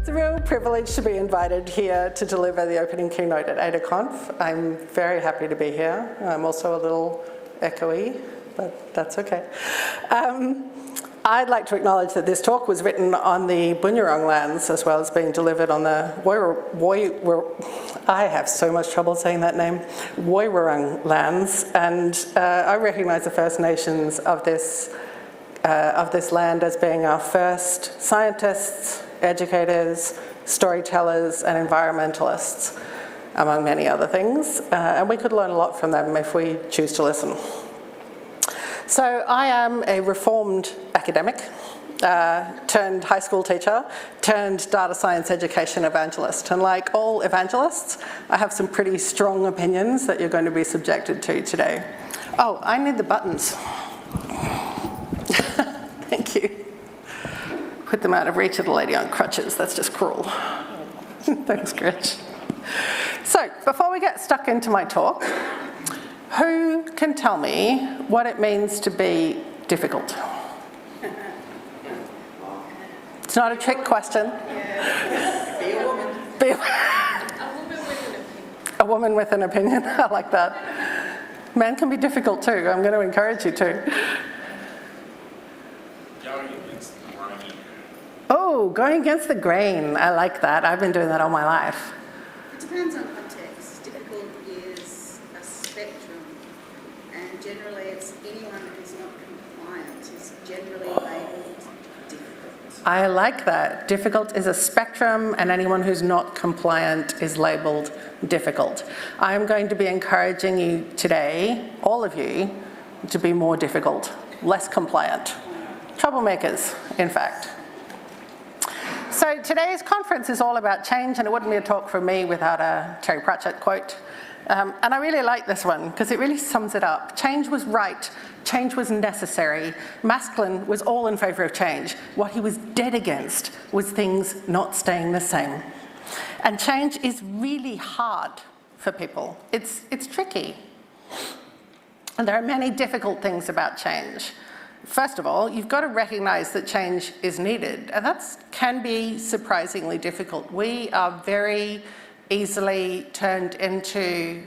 It's a real privilege to be invited here to deliver the opening keynote at AdaConf. I'm very happy to be here. I'm also a little echoey, but that's okay. I'd like to acknowledge that this talk was written on the Boonwurrung lands as well as being delivered on the I have so much trouble saying that name, Woiwurrung lands, and I recognise the First Nations of this land as being our first scientists, educators, storytellers and environmentalists, among many other things, and we could learn a lot from them if we choose to listen. So I am a reformed academic, turned high school teacher, turned data science education evangelist, and like all evangelists, I have some pretty strong opinions that you're going to be subjected to today. Oh, I need the buttons. Thank you. Put them out of reach of the lady on crutches. That's just cruel. Thanks, Gretch. So, before we get stuck into my talk, who can tell me what it means to be difficult? It's not a trick question. Be a woman. Be a A woman with an opinion. woman with an opinion. I like that. Men can be difficult too. I'm going to encourage you to. Oh, going against the grain. I like that. I've been doing that all my life. It depends on context. Difficult is a spectrum, and generally it's anyone who's not compliant is generally labelled difficult. I like that. Difficult is a spectrum, and anyone who's not compliant is labelled difficult. I'm going to be encouraging you today, all of you, to be more difficult, less compliant. Troublemakers, in fact. So today's conference is all about change, and it wouldn't be a talk from me without a Terry Pratchett quote. And I really like this one because it really sums it up. Change was right. Change was necessary. Maskelyne was all in favour of change. What he was dead against was things not staying the same. And change is really hard for people. It's tricky. And there are many difficult things about change. First of all, you've got to recognise that change is needed, and that can be surprisingly difficult. We are very easily turned into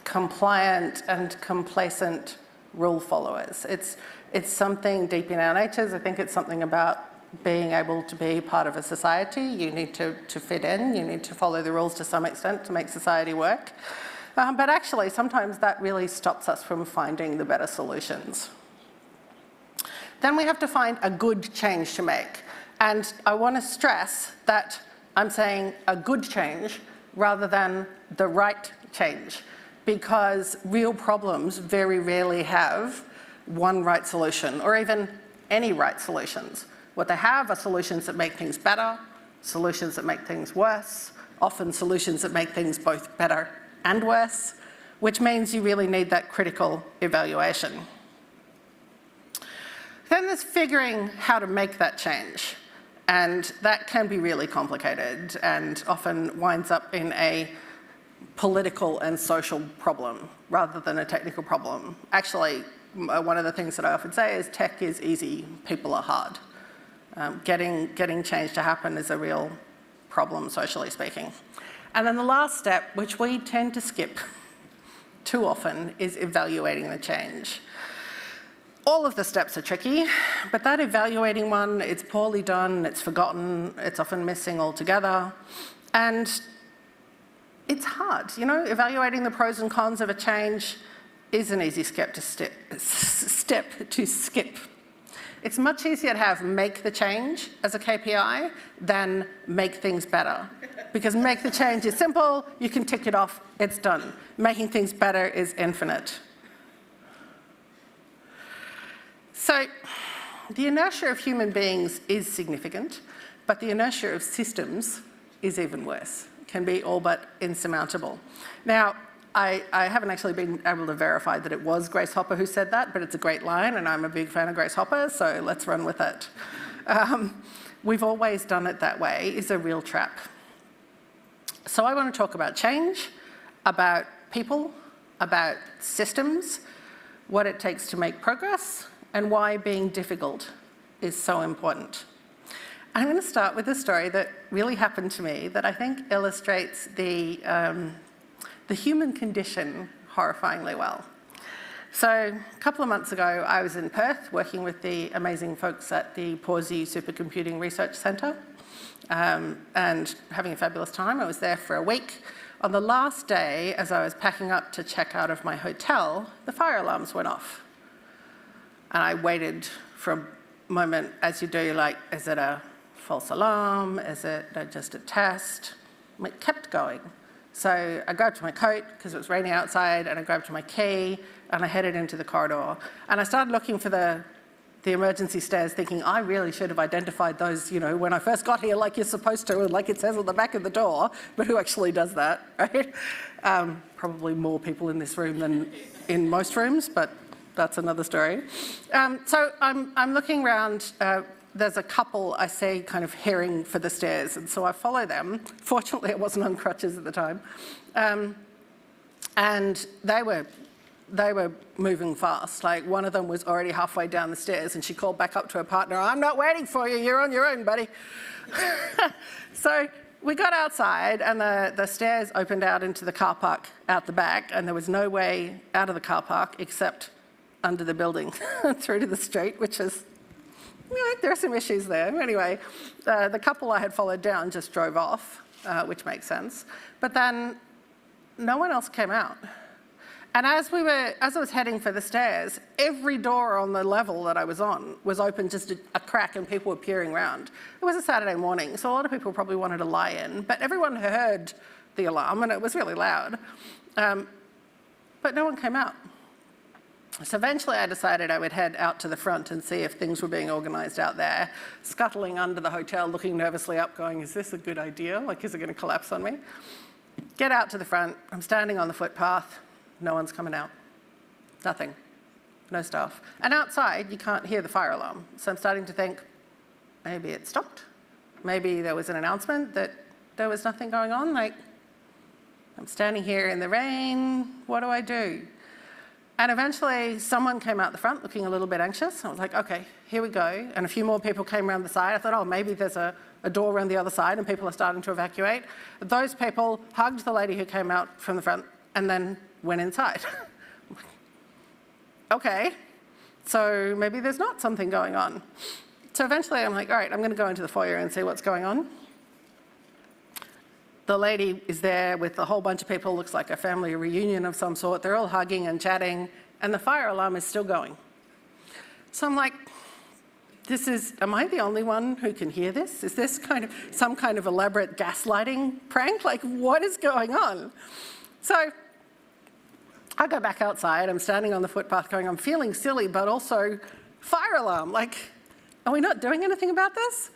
compliant and complacent rule followers. It's something deep in our natures. I think it's something about being able to be part of a society. You need to fit in, you need to follow the rules to some extent to make society work. But actually, sometimes that really stops us from finding the better solutions. Then we have to find a good change to make. And I want to stress that I'm saying a good change rather than the right change, because real problems very rarely have one right solution or even any right solutions. What they have are solutions that make things better, solutions that make things worse, often solutions that make things both better and worse, which means you really need that critical evaluation. Then there's figuring how to make that change, and that can be really complicated and often winds up in a political and social problem rather than a technical problem. Actually, one of the things that I often say is tech is easy, people are hard. Getting change to happen is a real problem, socially speaking. And then the last step, which we tend to skip too often, is evaluating the change. All of the steps are tricky, but that evaluating one, it's poorly done, it's forgotten, it's often missing altogether, and it's hard. You know, evaluating the pros and cons of a change is an easy step to skip. It's much easier to have make the change as a KPI than make things better, because make the change is simple, you can tick it off, it's done. Making things better is infinite. So, the inertia of human beings is significant, but the inertia of systems is even worse. It can be all but insurmountable. Now, I haven't actually been able to verify that it was Grace Hopper who said that, but it's a great line, and I'm a big fan of Grace Hopper, so let's run with it. We've always done it that way is a real trap. So I want to talk about change, about people, about systems, what it takes to make progress, and why being difficult is so important. I'm going to start with a story that really happened to me that I think illustrates the human condition horrifyingly well. So a couple of months ago, I was in Perth working with the amazing folks at the Pawsey Supercomputing Research Centre and having a fabulous time. I was there for a week. On the last day, as I was packing up to check out of my hotel, the fire alarms went off. And I waited for a moment, as you do, like, is it a false alarm? Is it just a test? It kept going. So I grabbed my coat because it was raining outside, and I grabbed my key, and I headed into the corridor. And I started looking for the emergency stairs, thinking I really should have identified those, when I first got here, like you're supposed to, and like it says on the back of the door. But who actually does that, right? Probably more people in this room than in most rooms, but that's another story. So I'm looking around. There's a couple I see kind of heading for the stairs, and so I follow them. Fortunately, I wasn't on crutches at the time. And they were moving fast. Like, one of them was already halfway down the stairs, and she called back up to her partner, "I'm not waiting for you, you're on your own, buddy." So we got outside, and the stairs opened out into the car park out the back, and there was no way out of the car park except under the building through to the street, which is, there are some issues there. Anyway, the couple I had followed down just drove off, which makes sense. But then no one else came out. And as I was heading for the stairs, every door on the level that I was on was open, just a crack, and people were peering around. It was a Saturday morning, so a lot of people probably wanted to lie in, but everyone heard the alarm, and it was really loud. But no one came out. So eventually I decided I would head out to the front and see if things were being organised out there, scuttling under the hotel, looking nervously up, going, is this a good idea? Like, is it going to collapse on me? Get out to the front. I'm standing on the footpath. No one's coming out. Nothing. No staff. And outside, you can't hear the fire alarm. So I'm starting to think, maybe it stopped. Maybe there was an announcement that there was nothing going on. Like, I'm standing here in the rain. What do I do? And eventually, someone came out the front looking a little bit anxious. I was like, okay, here we go. And a few more people came around the side. I thought, oh, maybe there's a door around the other side and people are starting to evacuate. Those people hugged the lady who came out from the front and then went inside. Okay, so maybe there's not something going on. So eventually I'm like, all right, I'm going to go into the foyer and see what's going on. The lady is there with a whole bunch of people, looks like a family reunion of some sort. They're all hugging and chatting, and the fire alarm is still going. So I'm like, am I the only one who can hear this? Is this some kind of elaborate gaslighting prank? Like, what is going on? So I go back outside. I'm standing on the footpath going, I'm feeling silly, but also fire alarm. Like, are we not doing anything about this?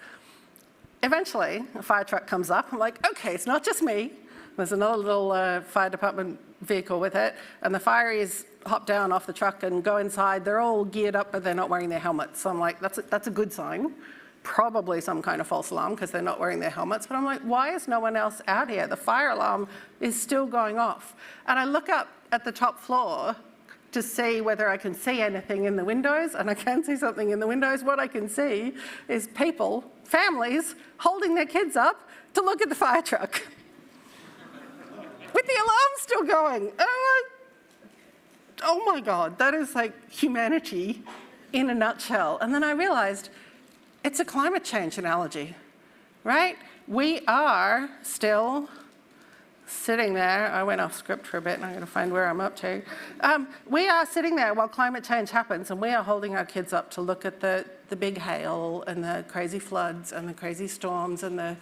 Eventually, a fire truck comes up. I'm like, okay, it's not just me. There's another little fire department vehicle with it, and the fireys hop down off the truck and go inside. They're all geared up, but they're not wearing their helmets. So I'm like, that's a good sign. Probably some kind of false alarm because they're not wearing their helmets. But I'm like, why is no one else out here? The fire alarm is still going off. And I look up at the top floor to see whether I can see anything in the windows, and I can see something in the windows. What I can see is people, families, holding their kids up to look at the fire truck with the alarm still going. And I'm like, oh my God, that is like humanity in a nutshell. And then I realized it's a climate change analogy, right? We are still sitting there. I went off script for a bit and I'm going to find where I'm up to. We are sitting there while climate change happens, and we are holding our kids up to look at the big hail and the crazy floods and the crazy storms and the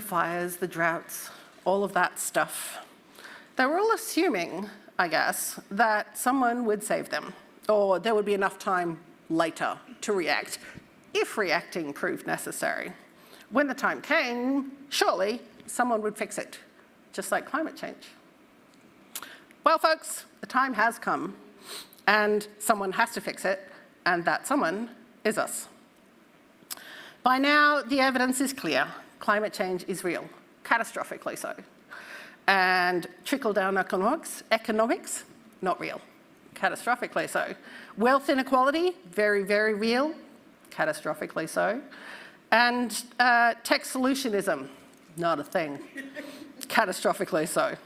fires, the droughts, all of that stuff. They were all assuming, I guess, that someone would save them, or there would be enough time later to react, if reacting proved necessary. When the time came, surely someone would fix it, just like climate change. Well, folks, the time has come, and someone has to fix it, and that someone is us. By now, the evidence is clear. Climate change is real, catastrophically so. And trickle-down economics, not real, catastrophically so. Wealth inequality, very, very real, catastrophically so. And tech solutionism, not a thing, catastrophically so.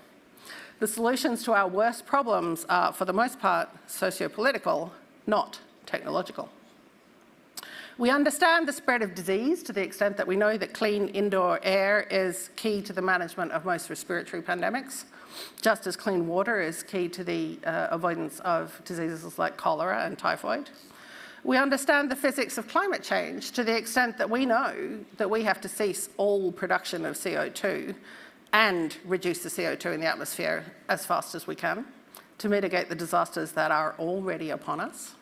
The solutions to our worst problems are, for the most part, socio-political, not technological. We understand the spread of disease to the extent that we know that clean indoor air is key to the management of most respiratory pandemics, just as clean water is key to the avoidance of diseases like cholera and typhoid. We understand the physics of climate change to the extent that we know that we have to cease all production of CO2 and reduce the CO2 in the atmosphere as fast as we can to mitigate the disasters that are already upon us.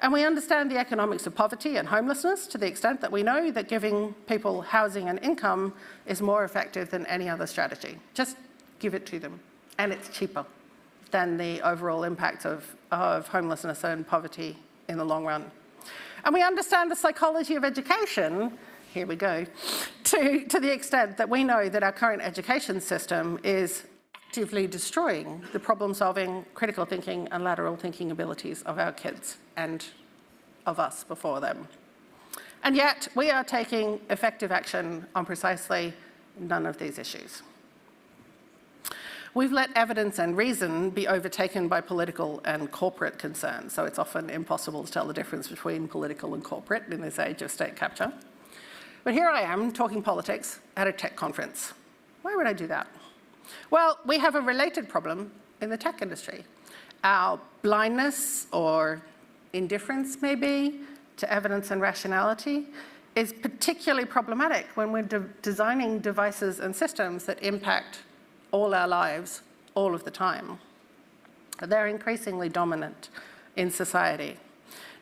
And we understand the economics of poverty and homelessness to the extent that we know that giving people housing and income is more effective than any other strategy. Just give it to them. And it's cheaper than the overall impact of homelessness and poverty in the long run. And we understand the psychology of education, here we go, to the extent that we know that our current education system is actively destroying the problem-solving, critical thinking and lateral thinking abilities of our kids and of us before them. And yet we are taking effective action on precisely none of these issues. We've let evidence and reason be overtaken by political and corporate concerns, so it's often impossible to tell the difference between political and corporate in this age of state capture. But here I am talking politics at a tech conference. Why would I do that? Well, we have a related problem in the tech industry. Our blindness or indifference, maybe, to evidence and rationality is particularly problematic when we're designing devices and systems that impact all our lives, all of the time. They're increasingly dominant in society.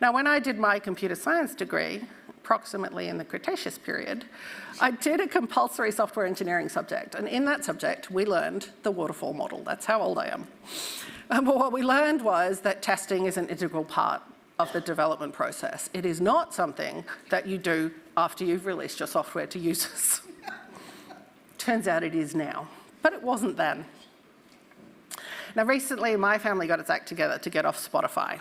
Now, when I did my computer science degree, approximately in the Cretaceous period, I did a compulsory software engineering subject, and in that subject, we learned the waterfall model. That's how old I am. But what we learned was that testing is an integral part of the development process. It is not something that you do after you've released your software to users. Turns out it is now. But it wasn't then. Now, recently, my family got its act together to get off Spotify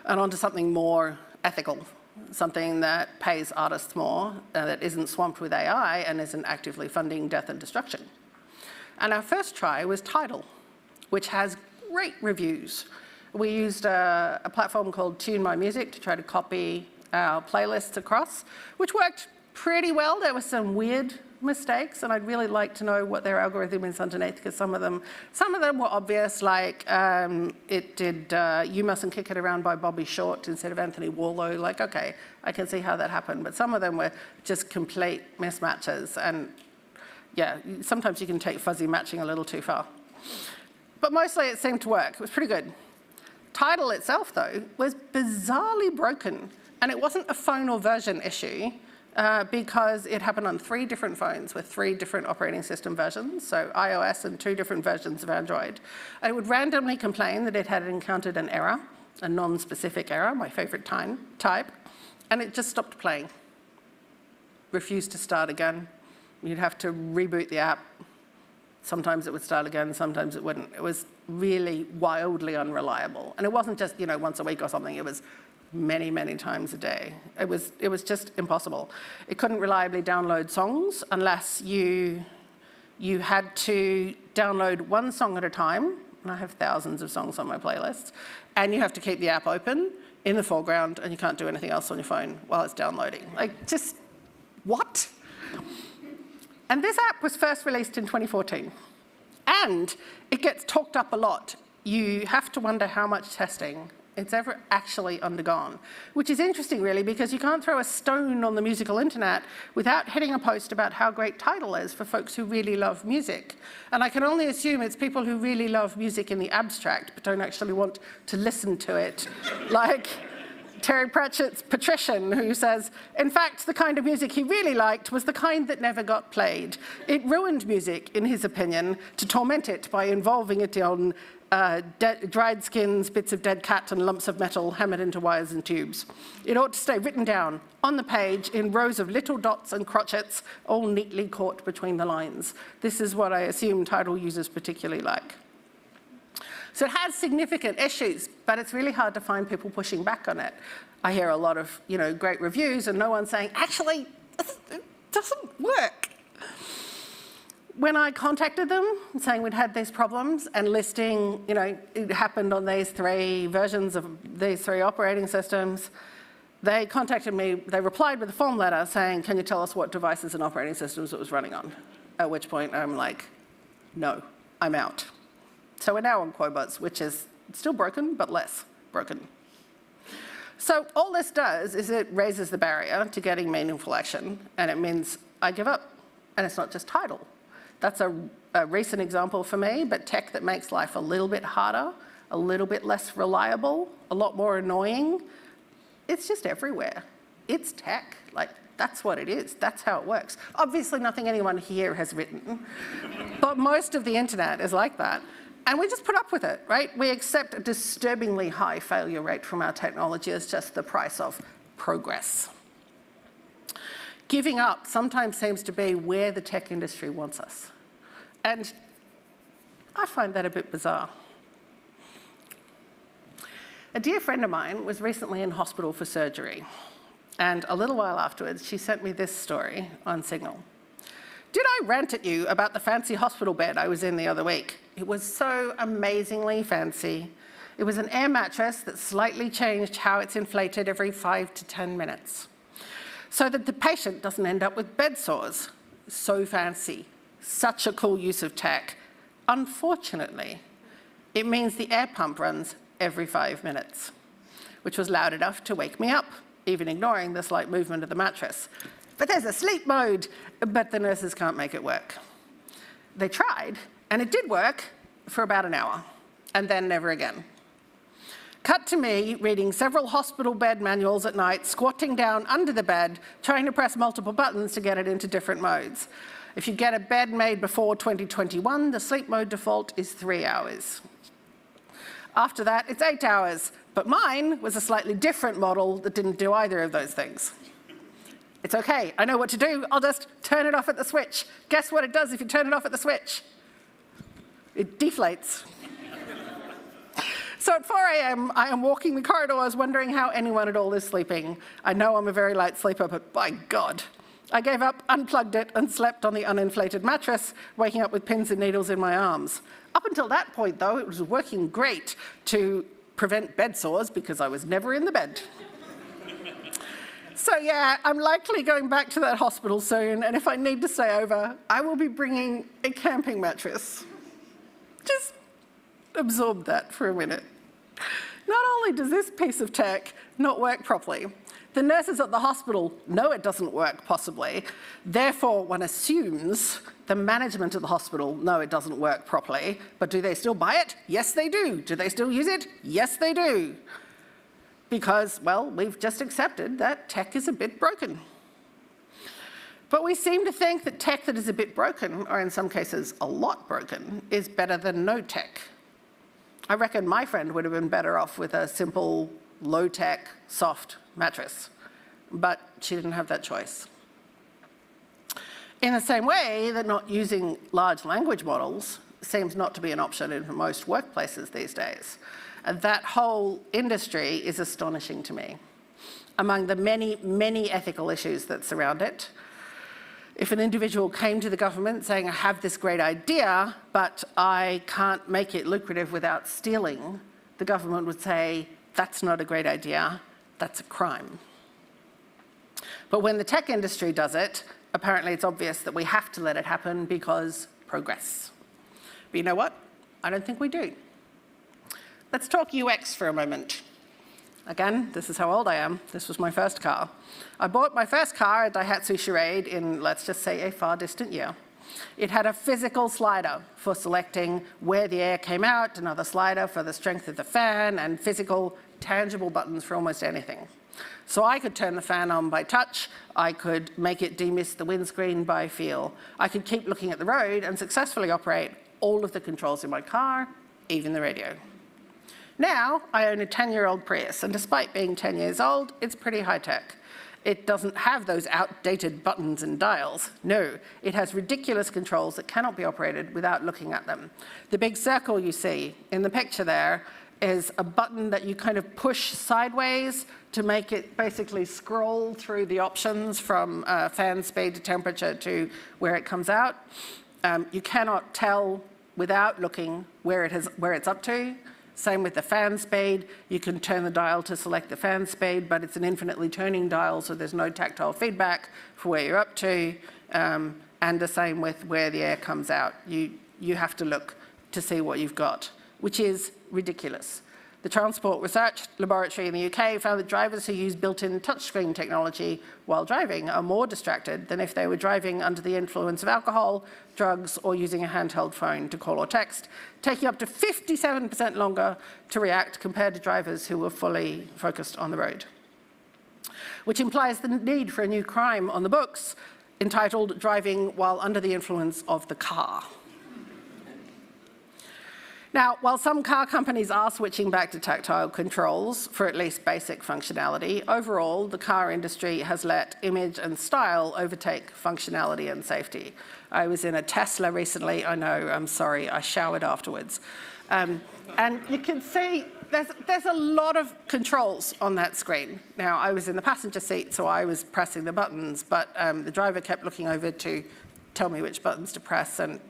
and onto something more ethical, something that pays artists more, that isn't swamped with AI and isn't actively funding death and destruction. And our first try was Tidal, which has great reviews. We used a platform called Tune My Music to try to copy our playlists across, which worked pretty well. There were some weird mistakes, and I'd really like to know what their algorithm is underneath, because some of them were obvious, like it did You Mustn't Kick It Around by Bobby Short instead of Anthony Warlow. Like, okay, I can see how that happened, but some of them were just complete mismatches, and yeah, sometimes you can take fuzzy matching a little too far. But mostly it seemed to work. It was pretty good. Tidal itself, though, was bizarrely broken, and it wasn't a phone or version issue, because it happened on 3 different phones with 3 different operating system versions, so iOS and 2 different versions of Android. And it would randomly complain that it had encountered an error, a non-specific error, my favorite type, and it just stopped playing. Refused to start again. You'd have to reboot the app. Sometimes it would start again, sometimes it wouldn't. It was really wildly unreliable. And it wasn't just, once a week or something, it was many, many times a day. It was just impossible. It couldn't reliably download songs unless you had to download one song at a time, and I have thousands of songs on my playlists, and you have to keep the app open in the foreground, and you can't do anything else on your phone while it's downloading. Like, just, what? And this app was first released in 2014, and it gets talked up a lot. You have to wonder how much testing it's ever actually undergone, which is interesting, really, because you can't throw a stone on the musical internet without hitting a post about how great Tidal is for folks who really love music. And I can only assume it's people who really love music in the abstract but don't actually want to listen to it, like Terry Pratchett's Patrician, who says, in fact, the kind of music he really liked was the kind that never got played. It ruined music, in his opinion, to torment it by involving it on dried skins, bits of dead cat, and lumps of metal hammered into wires and tubes. It ought to stay written down on the page in rows of little dots and crotchets, all neatly caught between the lines. This is what I assume Tidal users particularly like. So it has significant issues, but it's really hard to find people pushing back on it. I hear a lot of, great reviews and no one saying, actually, it doesn't work. When I contacted them saying we'd had these problems and listing, it happened on these 3 versions of these 3 operating systems, they contacted me, they replied with a form letter saying, can you tell us what devices and operating systems it was running on? At which point I'm like, no, I'm out. So we're now on Quobuz, which is still broken, but less broken. So all this does is it raises the barrier to getting meaningful action, and it means I give up. And it's not just tidal. That's a recent example for me, but tech that makes life a little bit harder, a little bit less reliable, a lot more annoying. It's just everywhere. It's tech. That's what it is. That's how it works. Obviously, nothing anyone here has written, but most of the internet is like that. And we just put up with it, right? We accept a disturbingly high failure rate from our technology as just the price of progress. Giving up sometimes seems to be where the tech industry wants us. And I find that a bit bizarre. A dear friend of mine was recently in hospital for surgery. And a little while afterwards, she sent me this story on Signal. Did I rant at you about the fancy hospital bed I was in the other week? It was so amazingly fancy. It was an air mattress that slightly changed how it's inflated every 5 to 10 minutes. So that the patient doesn't end up with bed sores. So fancy. Such a cool use of tech. Unfortunately, it means the air pump runs every 5 minutes, which was loud enough to wake me up, even ignoring the slight movement of the mattress. But there's a sleep mode, but the nurses can't make it work. They tried, and it did work for about an hour, and then never again. Cut to me reading several hospital bed manuals at night, squatting down under the bed, trying to press multiple buttons to get it into different modes. If you get a bed made before 2021, the sleep mode default is 3 hours. After that, it's 8 hours, but mine was a slightly different model that didn't do either of those things. It's okay, I know what to do, I'll just turn it off at the switch. Guess what it does if you turn it off at the switch? It deflates. So at 4 a.m., I am walking the corridors wondering how anyone at all is sleeping. I know I'm a very light sleeper, but by God. I gave up, unplugged it, and slept on the uninflated mattress, waking up with pins and needles in my arms. Up until that point, though, it was working great to prevent bed sores because I was never in the bed. So yeah, I'm likely going back to that hospital soon, and if I need to stay over, I will be bringing a camping mattress. Just absorb that for a minute. Not only does this piece of tech not work properly, the nurses at the hospital know it doesn't work, possibly. Therefore, one assumes the management of the hospital know it doesn't work properly, but do they still buy it? Yes, they do. Do they still use it? Yes, they do. Because, well, we've just accepted that tech is a bit broken. But we seem to think that tech that is a bit broken, or in some cases a lot broken, is better than no tech. I reckon my friend would have been better off with a simple, low-tech, soft mattress, but she didn't have that choice. In the same way that not using large language models seems not to be an option in most workplaces these days, that whole industry is astonishing to me. Among the many, many ethical issues that surround it, if an individual came to the government saying, I have this great idea, but I can't make it lucrative without stealing, the government would say, that's not a great idea, that's a crime. But when the tech industry does it, apparently it's obvious that we have to let it happen because progress. But you know what? I don't think we do. Let's talk UX for a moment. Again, this is how old I am. This was my first car. I bought my first car, a Daihatsu Charade, in, let's just say, a far distant year. It had a physical slider for selecting where the air came out, another slider for the strength of the fan, and physical, tangible buttons for almost anything. So I could turn the fan on by touch, I could make it demist the windscreen by feel. I could keep looking at the road and successfully operate all of the controls in my car, even the radio. Now, I own a 10-year-old Prius, and despite being 10 years old, it's pretty high-tech. It doesn't have those outdated buttons and dials. No, it has ridiculous controls that cannot be operated without looking at them. The big circle you see in the picture there is a button that you kind of push sideways to make it basically scroll through the options from fan speed to temperature to where it comes out. You cannot tell without looking where it's up to. Same with the fan speed. You can turn the dial to select the fan speed, but it's an infinitely turning dial, so there's no tactile feedback for where you're up to. And the same with where the air comes out. You have to look to see what you've got, which is ridiculous. The Transport Research Laboratory in the UK found that drivers who use built-in touchscreen technology while driving are more distracted than if they were driving under the influence of alcohol, drugs, or using a handheld phone to call or text, taking up to 57% longer to react compared to drivers who were fully focused on the road. Which implies the need for a new crime on the books entitled Driving While Under the Influence of the Car. Now, while some car companies are switching back to tactile controls for at least basic functionality, overall, the car industry has let image and style overtake functionality and safety. I was in a Tesla recently. I know, I'm sorry, I showered afterwards. And you can see there's a lot of controls on that screen. Now, I was in the passenger seat, so I was pressing the buttons, but the driver kept looking over to tell me which buttons to press. And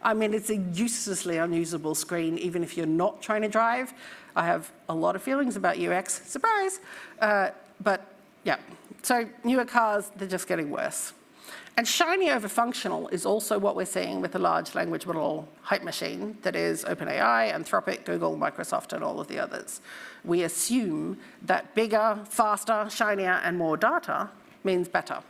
I mean, it's a uselessly unusable screen, even if you're not trying to drive. I have a lot of feelings about UX, surprise. But yeah, so newer cars, they're just getting worse. And shiny over functional is also what we're seeing with the large language model hype machine that is OpenAI, Anthropic, Google, Microsoft, and all of the others. We assume that bigger, faster, shinier, and more data means better.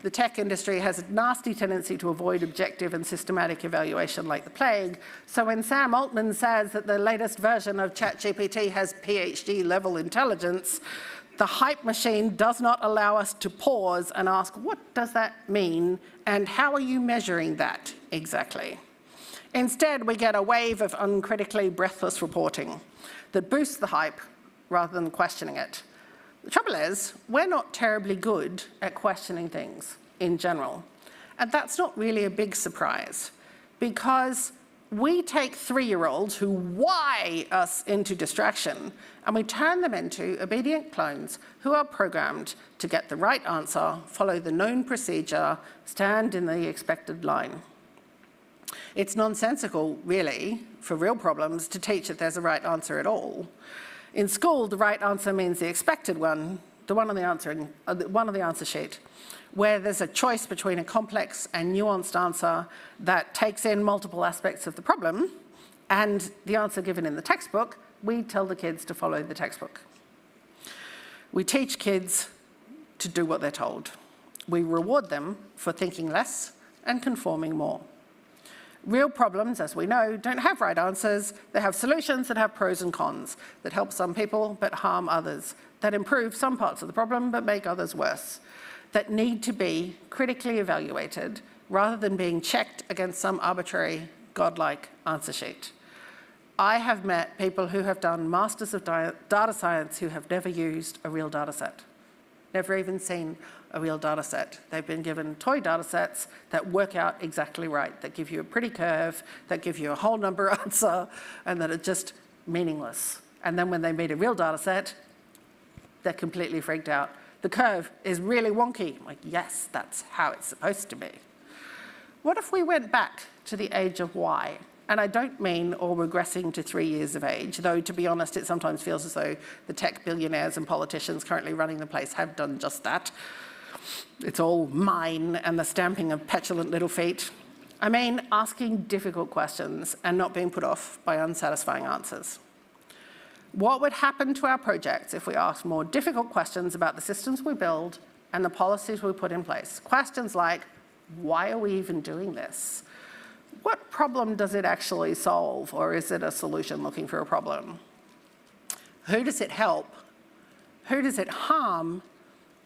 The tech industry has a nasty tendency to avoid objective and systematic evaluation like the plague. So when Sam Altman says that the latest version of ChatGPT has PhD-level intelligence, the hype machine does not allow us to pause and ask, what does that mean, and how are you measuring that exactly? Instead, we get a wave of uncritically breathless reporting that boosts the hype rather than questioning it. The trouble is, we're not terribly good at questioning things in general. And that's not really a big surprise, because we take 3-year-olds who why us into distraction, and we turn them into obedient clones who are programmed to get the right answer, follow the known procedure, stand in the expected line. It's nonsensical, really, for real problems to teach that there's a right answer at all. In school, the right answer means the expected one, the one on the answer sheet, where there's a choice between a complex and nuanced answer that takes in multiple aspects of the problem, and the answer given in the textbook. We tell the kids to follow the textbook. We teach kids to do what they're told. We reward them for thinking less and conforming more. Real problems, as we know, don't have right answers. They have solutions that have pros and cons, that help some people but harm others, that improve some parts of the problem but make others worse, that need to be critically evaluated rather than being checked against some arbitrary, godlike answer sheet. I have met people who have done Masters of Data Science who have never used a real data set, never even seen a real data set. They've been given toy data sets that work out exactly right, that give you a pretty curve, that give you a whole number answer, and that are just meaningless. And then when they meet a real data set, they're completely freaked out. The curve is really wonky. I'm like, yes, that's how it's supposed to be. What if we went back to the age of why? And I don't mean all regressing to 3 years of age, though, to be honest, it sometimes feels as though the tech billionaires and politicians currently running the place have done just that. It's all mine and the stamping of petulant little feet. I mean, asking difficult questions and not being put off by unsatisfying answers. What would happen to our projects if we asked more difficult questions about the systems we build and the policies we put in place? Questions like, why are we even doing this? What problem does it actually solve, or is it a solution looking for a problem? Who does it help? Who does it harm?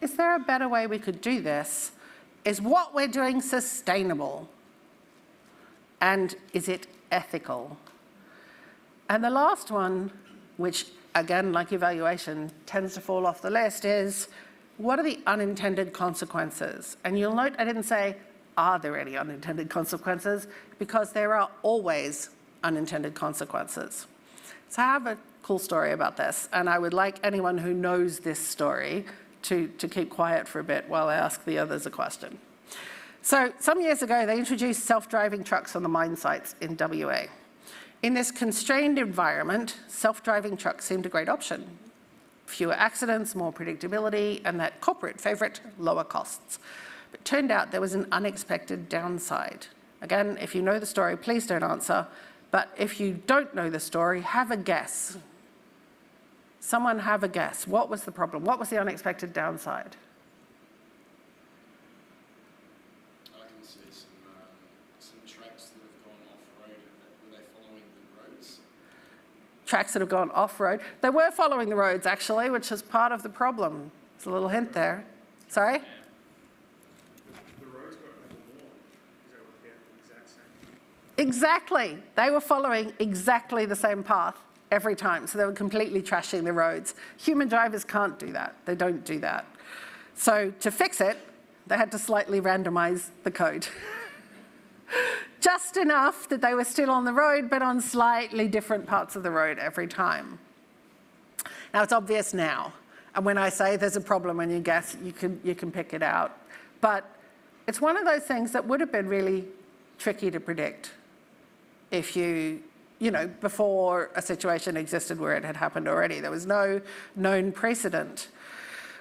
Is there a better way we could do this? Is what we're doing sustainable? And is it ethical? And the last one, which again, like evaluation, tends to fall off the list, is what are the unintended consequences? And you'll note I didn't say, are there any unintended consequences? Because there are always unintended consequences. So I have a cool story about this, and I would like anyone who knows this story to keep quiet for a bit while I ask the others a question. So some years ago, they introduced self-driving trucks on the mine sites in WA. In this constrained environment, self-driving trucks seemed a great option. Fewer accidents, more predictability, and that corporate favorite, lower costs. But it turned out there was an unexpected downside. Again, if you know the story, please don't answer. But if you don't know the story, have a guess. Someone have a guess. What was the problem? What was the unexpected downside? I can see some tracks that have gone off-road. Were they following the roads? Tracks that have gone off-road. They were following the roads, actually, which is part of the problem. There's a little hint there. Sorry? The roads got overworn. Is that what the exact same? Exactly. They were following exactly the same path every time, so they were completely trashing the roads. Human drivers can't do that. They don't do that. So to fix it, they had to slightly randomize the code. Just enough that they were still on the road, but on slightly different parts of the road every time. Now, it's obvious now. And when I say there's a problem when you guess, you can pick it out. But it's one of those things that would have been really tricky to predict if before a situation existed where it had happened already. There was no known precedent.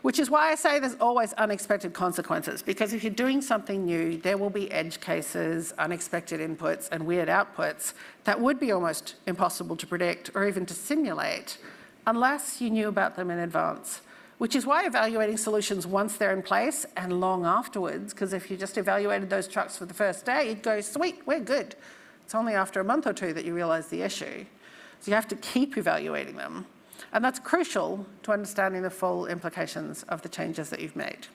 Which is why I say there's always unexpected consequences, because if you're doing something new, there will be edge cases, unexpected inputs, and weird outputs that would be almost impossible to predict or even to simulate unless you knew about them in advance. Which is why evaluating solutions once they're in place and long afterwards, because if you just evaluated those trucks for the first day, you'd go, sweet, we're good. It's only after a month or two that you realize the issue. So you have to keep evaluating them. And that's crucial to understanding the full implications of the changes that you've made.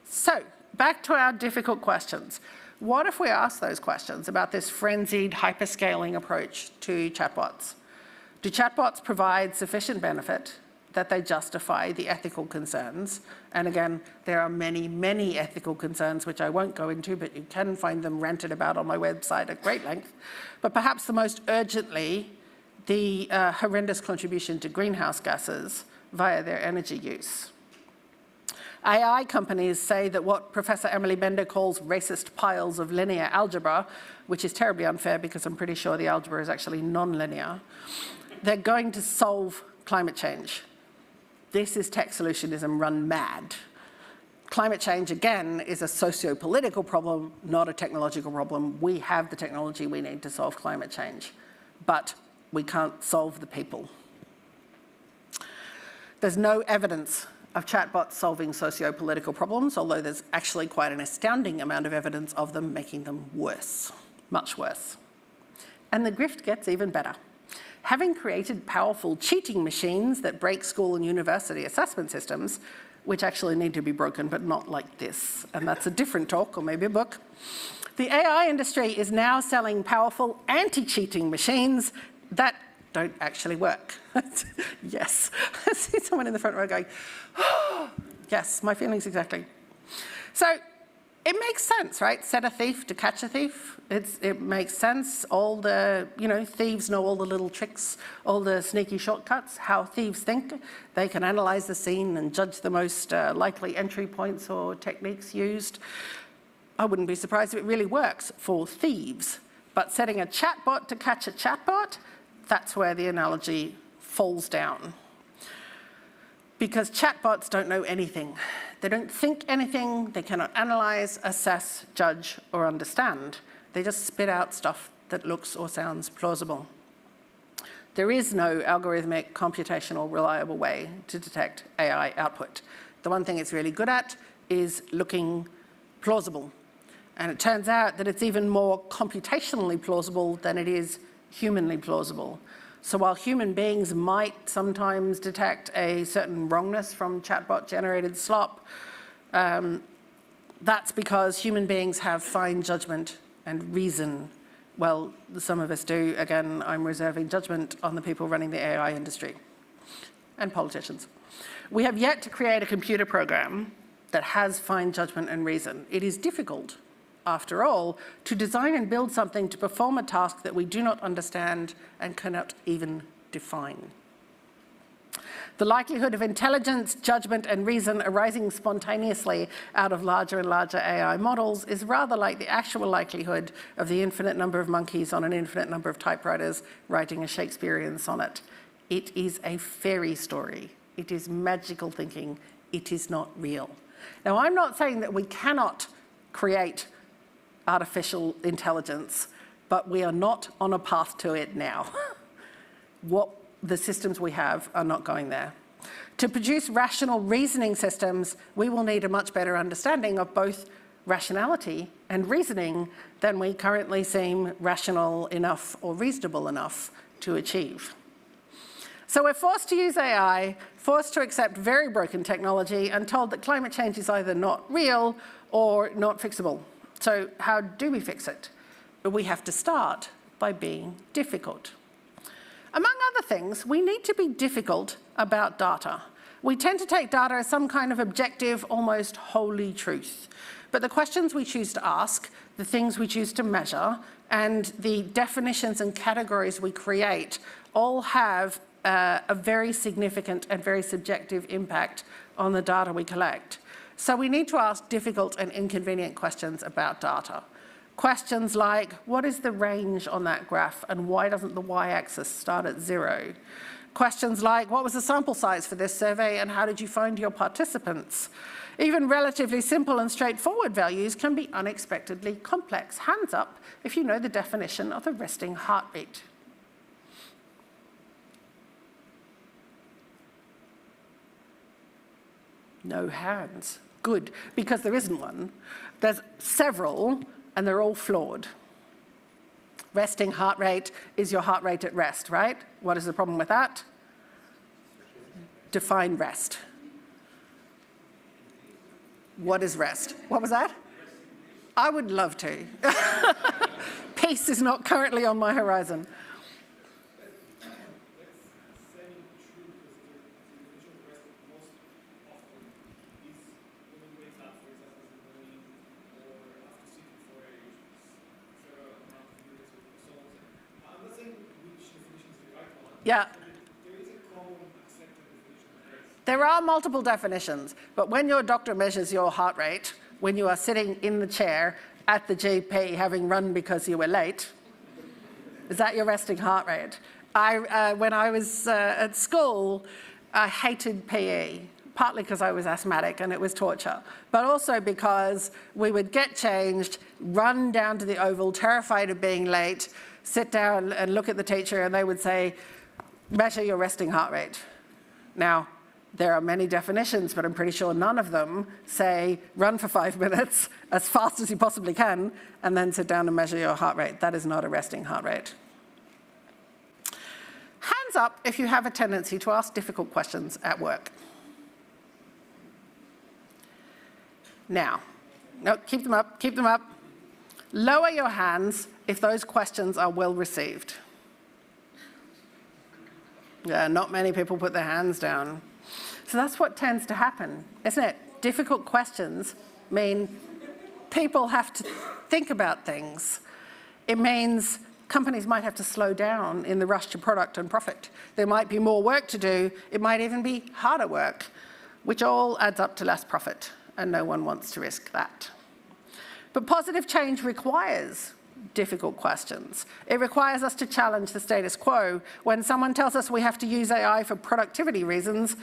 So, back to our difficult questions. What if we ask those questions about this frenzied hyperscaling approach to chatbots? Do chatbots provide sufficient benefit that they justify the ethical concerns? And again, there are many, many ethical concerns which I won't go into, but you can find them ranted about on my website at great length. But perhaps the most urgently, the horrendous contribution to greenhouse gases via their energy use. AI companies say that what Professor Emily Bender calls racist piles of linear algebra, which is terribly unfair because I'm pretty sure the algebra is actually non-linear, they're going to solve climate change. This is tech solutionism run mad. Climate change, again, is a socio-political problem, not a technological problem. We have the technology we need to solve climate change, but we can't solve the people. There's no evidence of chatbots solving socio-political problems, although there's actually quite an astounding amount of evidence of them making them worse, much worse. And the grift gets even better. Having created powerful cheating machines that break school and university assessment systems, which actually need to be broken, but not like this, and that's a different talk or maybe a book, the AI industry is now selling powerful anti-cheating machines that don't actually work. Yes. I see someone in the front row going, oh, yes, my feelings exactly. So it makes sense, right? Set a thief to catch a thief. It makes sense. All the, thieves know all the little tricks, all the sneaky shortcuts, how thieves think. They can analyze the scene and judge the most likely entry points or techniques used. I wouldn't be surprised if it really works for thieves. But setting a chatbot to catch a chatbot, that's where the analogy falls down. Because chatbots don't know anything. They don't think anything, they cannot analyze, assess, judge, or understand. They just spit out stuff that looks or sounds plausible. There is no algorithmic, computational, reliable way to detect AI output. The one thing it's really good at is looking plausible. And it turns out that it's even more computationally plausible than it is humanly plausible. So while human beings might sometimes detect a certain wrongness from chatbot-generated slop, that's because human beings have fine judgment and reason. Well, some of us do. Again, I'm reserving judgment on the people running the AI industry and politicians. We have yet to create a computer program that has fine judgment and reason. It is difficult, after all, to design and build something to perform a task that we do not understand and cannot even define. The likelihood of intelligence, judgment, and reason arising spontaneously out of larger and larger AI models is rather like the actual likelihood of the infinite number of monkeys on an infinite number of typewriters writing a Shakespearean sonnet. It is a fairy story. It is magical thinking. It is not real. Now, I'm not saying that we cannot create artificial intelligence, but we are not on a path to it now. The systems we have are not going there. To produce rational reasoning systems, we will need a much better understanding of both rationality and reasoning than we currently seem rational enough or reasonable enough to achieve. So we're forced to use AI, forced to accept very broken technology, and told that climate change is either not real or not fixable. So how do we fix it? We have to start by being difficult. Among other things, we need to be difficult about data. We tend to take data as some kind of objective, almost holy truth. But the questions we choose to ask, the things we choose to measure, and the definitions and categories we create all have a very significant and very subjective impact on the data we collect. So we need to ask difficult and inconvenient questions about data. Questions like, what is the range on that graph and why doesn't the y-axis start at 0? Questions like, what was the sample size for this survey and how did you find your participants? Even relatively simple and straightforward values can be unexpectedly complex. Hands up if you know the definition of the resting heart rate. No hands. Good, because there isn't one. There's several, and they're all flawed. Resting heart rate is your heart rate at rest, right? What is the problem with that? Define rest. What is rest? What was that? I would love to. Peace is not currently on my horizon. Yeah. There are multiple definitions, but when your doctor measures your heart rate, when you are sitting in the chair at the GP having run because you were late, is that your resting heart rate? When I was at school, I hated PE, partly because I was asthmatic and it was torture, but also because we would get changed, run down to the oval, terrified of being late, sit down and look at the teacher and they would say, measure your resting heart rate. Now, there are many definitions, but I'm pretty sure none of them say run for 5 minutes as fast as you possibly can and then sit down and measure your heart rate. That is not a resting heart rate. Hands up if you have a tendency to ask difficult questions at work. Now, no, keep them up, keep them up. Lower your hands if those questions are well received. Yeah, not many people put their hands down. So that's what tends to happen, isn't it? Difficult questions mean people have to think about things. It means companies might have to slow down in the rush to product and profit. There might be more work to do. It might even be harder work, which all adds up to less profit, and no one wants to risk that. But positive change requires difficult questions. It requires us to challenge the status quo. When someone tells us we have to use AI for productivity reasons,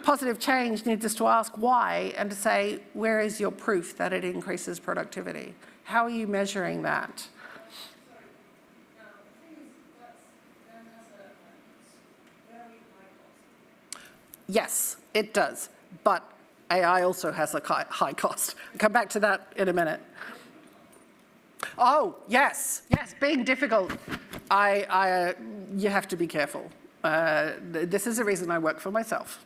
positive change needs us to ask why and to say, where is your proof that it increases productivity? How are you measuring that? Yes, it does, but AI also has a high cost. I'll come back to that in a minute. Oh, yes, being difficult. You have to be careful. This is the reason I work for myself.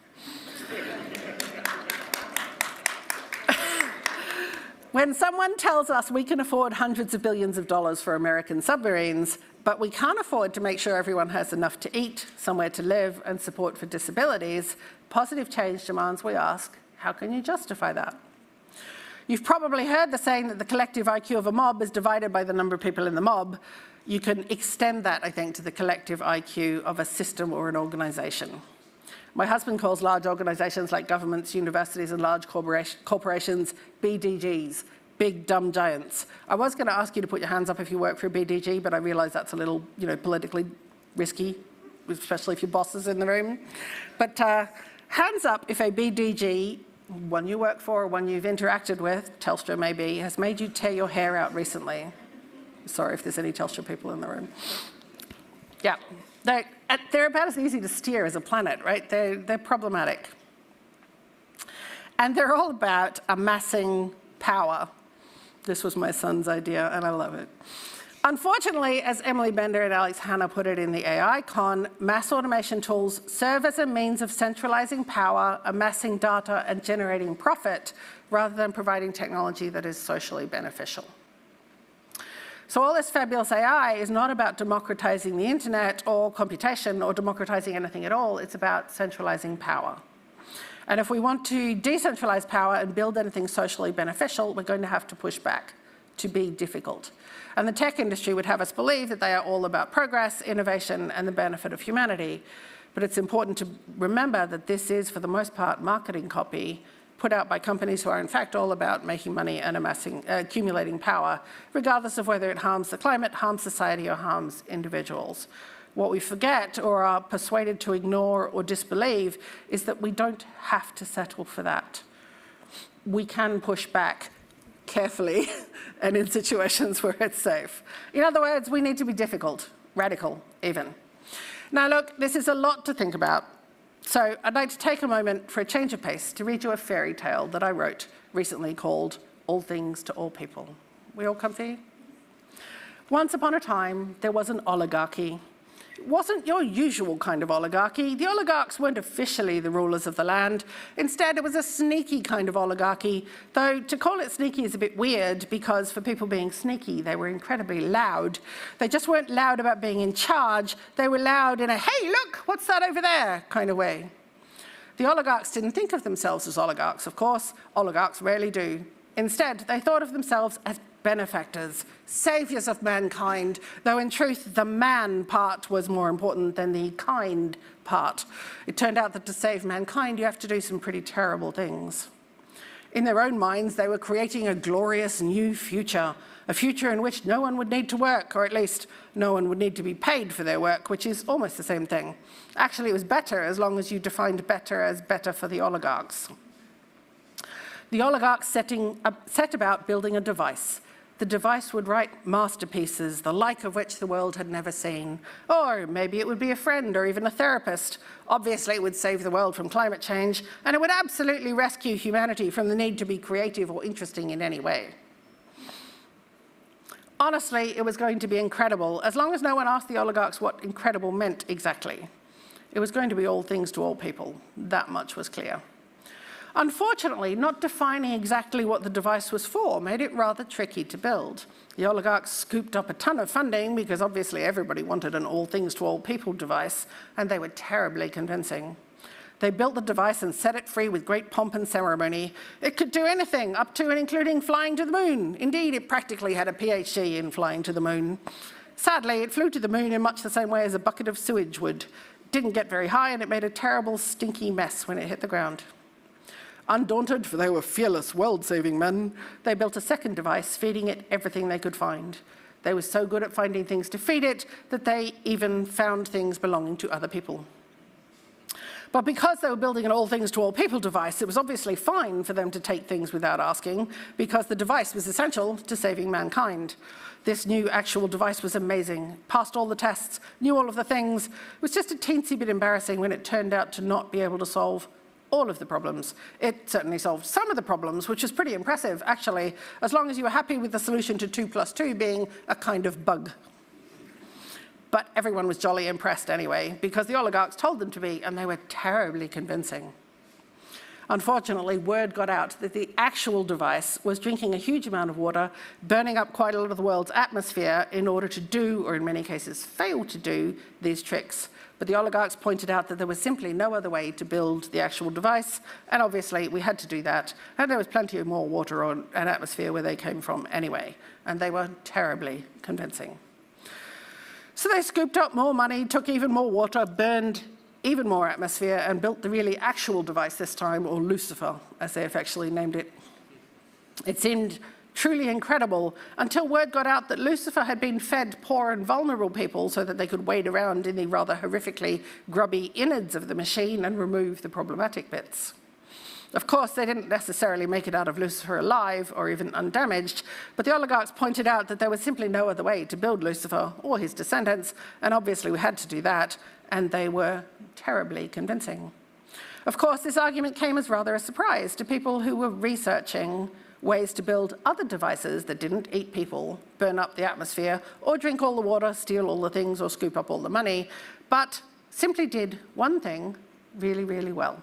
When someone tells us we can afford hundreds of billions of dollars for American submarines, but we can't afford to make sure everyone has enough to eat, somewhere to live, and support for disabilities. Positive change demands we ask, how can you justify that? You've probably heard the saying that the collective IQ of a mob is divided by the number of people in the mob. You can extend that, I think, to the collective IQ of a system or an organization. My husband calls large organizations like governments, universities, and large corporations BDGs, big dumb giants. I was going to ask you to put your hands up if you work for a BDG, but I realize that's a little, politically risky, especially if your boss is in the room. But hands up if a BDG, one you work for, one you've interacted with, Telstra maybe, has made you tear your hair out recently. Sorry if there's any Telstra people in the room. Yeah, they're about as easy to steer as a planet, right? They're problematic. And they're all about amassing power. This was my son's idea, and I love it. Unfortunately, as Emily Bender and Alex Hanna put it in the AI Con, mass automation tools serve as a means of centralizing power, amassing data, and generating profit, rather than providing technology that is socially beneficial. So all this fabulous AI is not about democratizing the internet or computation or democratizing anything at all. It's about centralizing power. And if we want to decentralize power and build anything socially beneficial, we're going to have to push back, to be difficult. And the tech industry would have us believe that they are all about progress, innovation, and the benefit of humanity. But it's important to remember that this is, for the most part, marketing copy put out by companies who are in fact all about making money and accumulating power, regardless of whether it harms the climate, harms society, or harms individuals. What we forget or are persuaded to ignore or disbelieve is that we don't have to settle for that. We can push back carefully and in situations where it's safe. In other words, we need to be difficult, radical even. Now look, this is a lot to think about. So I'd like to take a moment for a change of pace to read you a fairy tale that I wrote recently called All Things to All People. We all comfy? Once upon a time, there was an oligarchy. It wasn't your usual kind of oligarchy. The oligarchs weren't officially the rulers of the land. Instead, it was a sneaky kind of oligarchy, though to call it sneaky is a bit weird because for people being sneaky, they were incredibly loud. They just weren't loud about being in charge. They were loud in a, hey, look, what's that over there kind of way. The oligarchs didn't think of themselves as oligarchs, of course. Oligarchs rarely do. Instead, they thought of themselves as benefactors, saviors of mankind, though in truth the man part was more important than the kind part. It turned out that to save mankind you have to do some pretty terrible things. In their own minds they were creating a glorious new future, a future in which no one would need to work, or at least no one would need to be paid for their work, which is almost the same thing. Actually, it was better as long as you defined better as better for the oligarchs. The oligarchs set about building a device. The device would write masterpieces, the like of which the world had never seen. Or maybe it would be a friend or even a therapist. Obviously, it would save the world from climate change, and it would absolutely rescue humanity from the need to be creative or interesting in any way. Honestly, it was going to be incredible, as long as no one asked the oligarchs what incredible meant exactly. It was going to be all things to all people. That much was clear. Unfortunately, not defining exactly what the device was for made it rather tricky to build. The oligarchs scooped up a ton of funding because obviously everybody wanted an all things to all people device, and they were terribly convincing. They built the device and set it free with great pomp and ceremony. It could do anything, up to and including flying to the moon. Indeed, it practically had a PhD in flying to the moon. Sadly, it flew to the moon in much the same way as a bucket of sewage would. It didn't get very high, and it made a terrible, stinky mess when it hit the ground. Undaunted, for they were fearless, world-saving men, they built a second device, feeding it everything they could find. They were so good at finding things to feed it that they even found things belonging to other people. But because they were building an all things to all people device, it was obviously fine for them to take things without asking, because the device was essential to saving mankind. This new actual device was amazing, passed all the tests, knew all of the things. It was just a teensy bit embarrassing when it turned out to not be able to solve all of the problems. It certainly solved some of the problems, which is pretty impressive, actually, as long as you were happy with the solution to 2 + 2 being a kind of bug. But everyone was jolly impressed anyway, because the oligarchs told them to be, and they were terribly convincing. Unfortunately, word got out that the actual device was drinking a huge amount of water, burning up quite a lot of the world's atmosphere in order to do, or in many cases fail to do, these tricks. But the oligarchs pointed out that there was simply no other way to build the actual device, and obviously we had to do that. And there was plenty of more water and atmosphere where they came from anyway, and they were terribly convincing. So they scooped up more money, took even more water, burned even more atmosphere, and built the really actual device this time, or Lucifer, as they affectionately named it. It seemed truly incredible until word got out that Lucifer had been fed poor and vulnerable people so that they could wade around in the rather horrifically grubby innards of the machine and remove the problematic bits. Of course, they didn't necessarily make it out of Lucifer alive or even undamaged, but the oligarchs pointed out that there was simply no other way to build Lucifer or his descendants, and obviously we had to do that, and they were terribly convincing. Of course, this argument came as rather a surprise to people who were researching ways to build other devices that didn't eat people, burn up the atmosphere, or drink all the water, steal all the things, or scoop up all the money, but simply did one thing really, really well.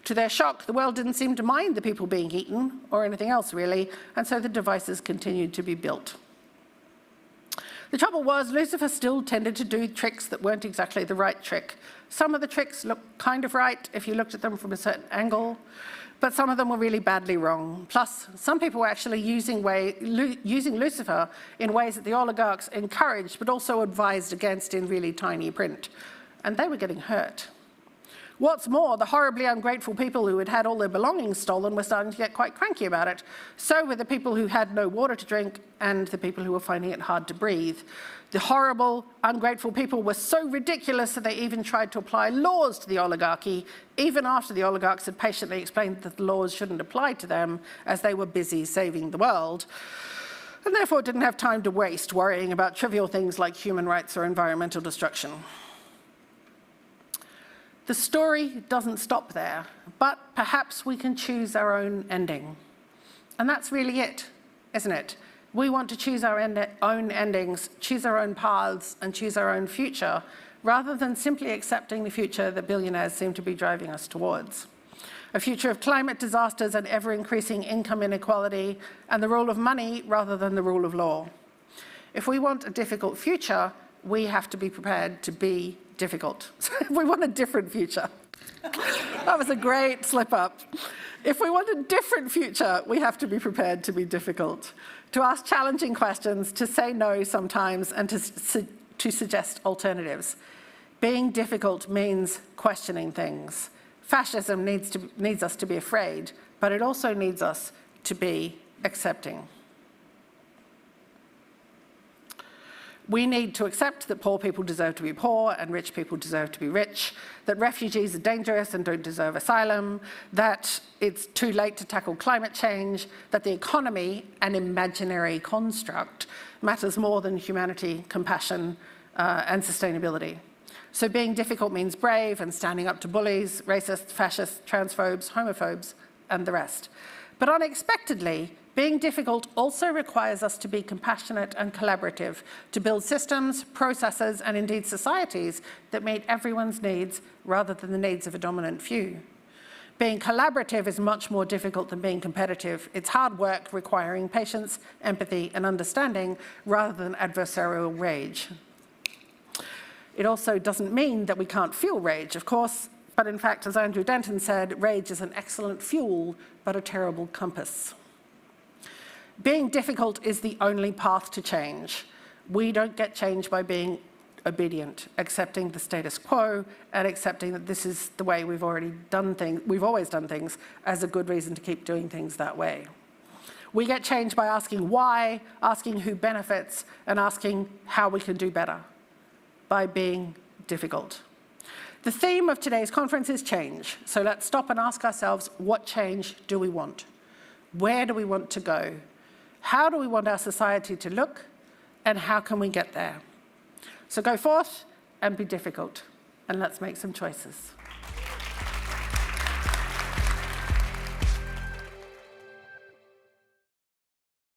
To their shock, the world didn't seem to mind the people being eaten, or anything else really, and so the devices continued to be built. The trouble was, Lucifer still tended to do tricks that weren't exactly the right trick. Some of the tricks looked kind of right if you looked at them from a certain angle, but some of them were really badly wrong. Plus, some people were actually using Lucifer in ways that the oligarchs encouraged, but also advised against in really tiny print. And they were getting hurt. What's more, the horribly ungrateful people who had had all their belongings stolen were starting to get quite cranky about it. So were the people who had no water to drink and the people who were finding it hard to breathe. The horrible, ungrateful people were so ridiculous that they even tried to apply laws to the oligarchy, even after the oligarchs had patiently explained that the laws shouldn't apply to them, as they were busy saving the world, and therefore didn't have time to waste worrying about trivial things like human rights or environmental destruction. The story doesn't stop there, but perhaps we can choose our own ending. And that's really it, isn't it? We want to choose our own endings, choose our own paths, and choose our own future, rather than simply accepting the future that billionaires seem to be driving us towards. A future of climate disasters and ever-increasing income inequality, and the rule of money rather than the rule of law. If we want a difficult future, we have to be prepared to be difficult. We want a different future. That was a great slip up. If we want a different future, we have to be prepared to be difficult, to ask challenging questions, to say no sometimes, and to suggest alternatives. Being difficult means questioning things. Fascism needs us to be afraid, but it also needs us to be accepting. We need to accept that poor people deserve to be poor and rich people deserve to be rich, that refugees are dangerous and don't deserve asylum, that it's too late to tackle climate change, that the economy, an imaginary construct, matters more than humanity, compassion, and sustainability. So being difficult means brave and standing up to bullies, racists, fascists, transphobes, homophobes, and the rest. But unexpectedly, being difficult also requires us to be compassionate and collaborative, to build systems, processes, and indeed societies that meet everyone's needs rather than the needs of a dominant few. Being collaborative is much more difficult than being competitive. It's hard work requiring patience, empathy, and understanding rather than adversarial rage. It also doesn't mean that we can't feel rage, of course, but in fact, as Andrew Denton said, rage is an excellent fuel, but a terrible compass. Being difficult is the only path to change. We don't get change by being obedient, accepting the status quo, and accepting that this is the way we've always done things as a good reason to keep doing things that way. We get change by asking why, asking who benefits, and asking how we can do better, by being difficult. The theme of today's conference is change, so let's stop and ask ourselves, what change do we want? Where do we want to go? How do we want our society to look, and how can we get there? So go forth and be difficult, and let's make some choices.